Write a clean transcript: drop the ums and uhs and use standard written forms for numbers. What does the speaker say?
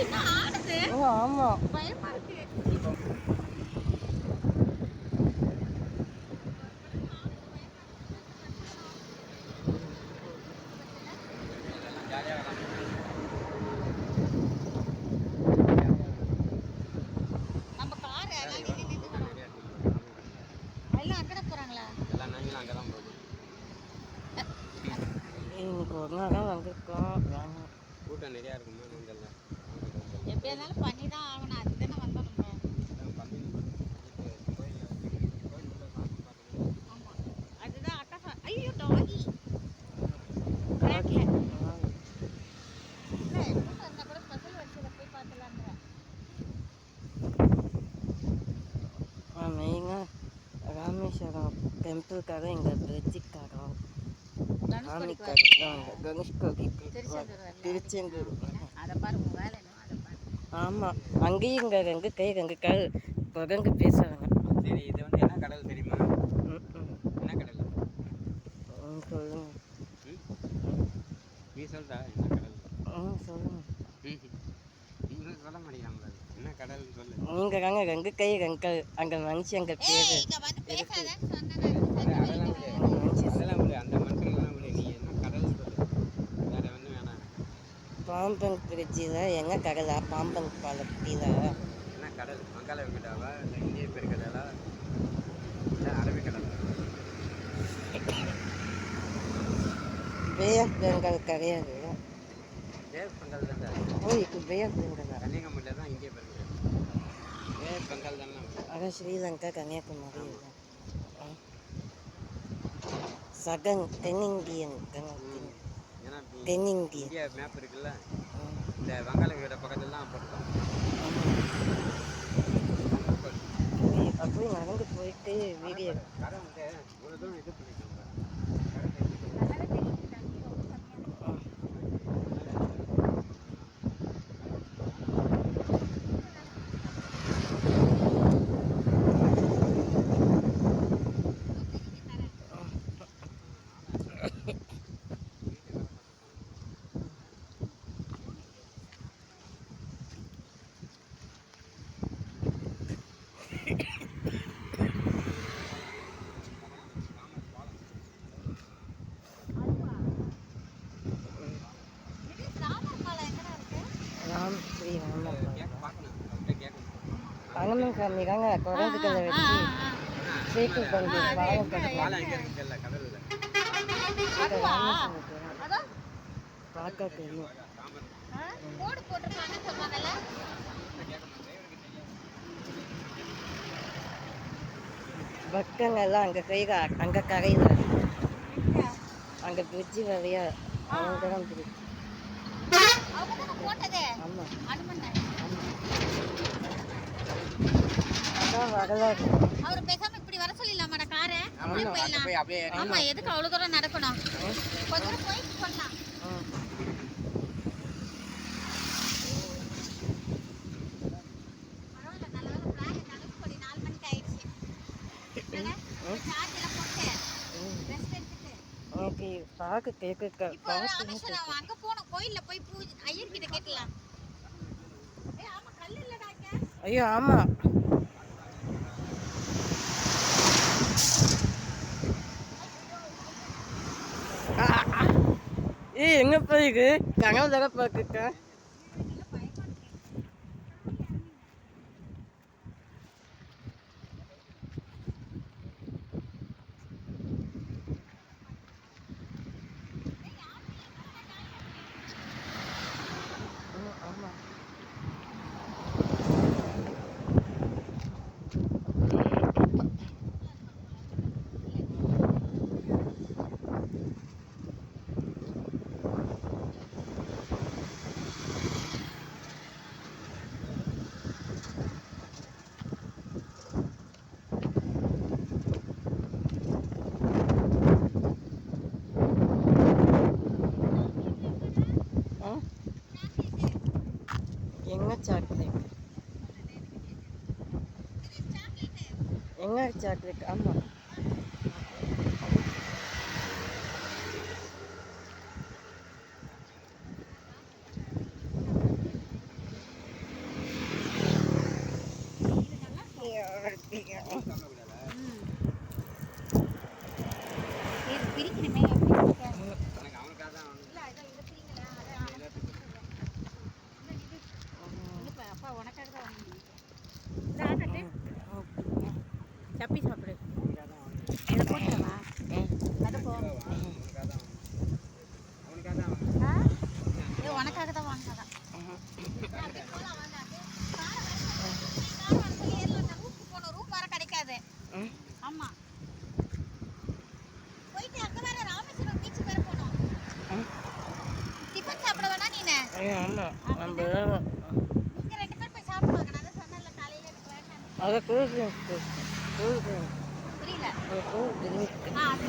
என்ன ஆடுது? ஆமா பயமா இருக்கு. நம்ம கார் எல்லாம் நின்னு வரோம். எல்லாம் அங்கட போறாங்களா? எல்லாம் நாங்களும் அங்கே தான் போகுது. இன்னைக்கு ஒரு நாள் தான் வந்திருக்கோம். கூட்டம் நிறையா இருக்குமா நெஞ்சல்ல. எப்படியா இருந்தாலும் பண்ணி தான் ஆகணும். அதுதானே வந்தோம் நம்ம. ஆமா. அதுதான் அட்டா. ஐயோ டாகி. டாகி. இல்ல கூட்டம் இருந்தா கூட ஸ்பெஷல் வச்சுல போய் பார்த்தலாம்ன்ற. மெயினாக ராமேஸ்வரம் டெம்பிளுக்காக இங்கே பிரிட்ஜுக்காக திருச்செந்தூர். அதை பாரு உங்க வேலை என்ன அதை பாரு. ஆமாம் அங்கேயும் இங்கே ரெண்டு கை ரெண்டு கால் குரங்கு பேசுகிறாங்க. சரி இது வந்து என்ன கடல் தெரியுமா? என்ன கடல் சொல்லுங்க. நீ சொல்கிறா என்ன கடல்? சொல்லுங்க. நீங்களும் சொல்ல மாட்டேங்கிறாங்க. என்ன கடல் சொல்லு. நீங்கள் தாங்க ரெண்டு கை ரெண்டு கால் அங்கே மனுஷன் அங்கே பேர் அதெல்லாம் விடு, அந்த மனுஷங்கள்லாம் விடு. நீ என்ன கடல் சொல்லு, வேற ஒன்றும் வேணாம். பாம்பன் திருச்சியில் எங்கே கடலா? பாம்பன் பாலத்தில் என்ன கடல்? வங்காள விக்கடாவா இல்லை இந்திய பெருக்கடலா இல்லை அரபிக்கடலா? பே ஆஃப் பெங்கால் கிடையாது. பே ஆஃப் பெங்கால் தானே. இப்போ பே ஆஃப் பெங்கால் கன்னியாகுமரியில் தான் இந்திய பெருக்கடல். பே ஆஃப் பெங்கால் தானே. அதான் ஸ்ரீலங்கா கன்னியாகுமரி சகன் தென்னிந்தியன். ஏன்னா தென்னிந்தியன் இந்தியா மேப் இருக்குல்ல, இந்த வங்காள விக்கட பக்கத்தில் தான் போட்டோம். அப்படியே நடந்து போயிட்டு வீடியோ கடை வந்து இவ்வளோ தூரம் இது பண்ணிட்டோம். அங்கன்னு காமிக்காங்க குரங்குகளை வச்சு சேக்கு பண்ணி பாலம் பார்க்க தெரியும். பக்கங்கள்லாம் அங்கே கைகா அங்கே கரையில் அங்கே பிரிட்ஜு வரையா அவங்க தான் பிரிட்ஜ். ஆமாம் அதான் வரலாறு. அவர் பேசாம இப்படி வர சொல்லிடலாமாடா காரை? ஆமா எதுக்கு அவ்வளவு தூரம் நடக்கணும்? கொஞ்ச தூரம் போயிட்டு போடலாம். பரவாயில்ல, நல்ல வேலை பிளான் தனுஷ் கொடி 4 மணிக்கு ஆயிடுச்சு. சார்ஜ் எல்லாம் போட்டு ரெஸ்ட் எடுத்துட்டு ஓகே பார்க்க கேட்க இப்போ ராமேஸ்வரம் அங்க போனோம். கோயில்ல போய் பூஜை ஐயர் கிட்ட கேட்கலாம். ஆமா கல் இல்லடா இங்க. ஐயோ ஆமா எங்க போயிருக்கு கனவு தர பார்த்துட்டேன். எங்க சாக்லேட் எங்க சாக்லேட்? ஆமா இது பிரிக்கணுமே எப்படி பிரிக்க? எனக்கு அவனுக்காக தான் வாங்கணும். இல்ல இதை பிரிக்கல அதை இல்லைப்பா அப்பா உனக்காக தான் வாங்கணும். இந்த ஆட்டத்தை சப்பி சாப்பிடு. அவனுக்காக தான் வாங்கணும். இதை போட்டுவா அதை போ. அவனுக்காக தான் வாங்கணும். அவனுக்காக தான் வாங்கணும். இது உனக்காக தான் வாங்கினதான். ரூம் வர கிடைக்காது. ஆமா போயிட்டு அங்க வேற ராமேஸ்வரம் பீச் வேற போனோம். டிஃபன் சாப்பிட வேணா நீனே? ஆமாம் நம்ம நீங்க 2 பேர் போய் சாப்பிடுவாங்க. நான் தான் சொன்னேன்ல காலையில எனக்கு வேண்டாம். அதை கூழ் புரியல. கூழ் அது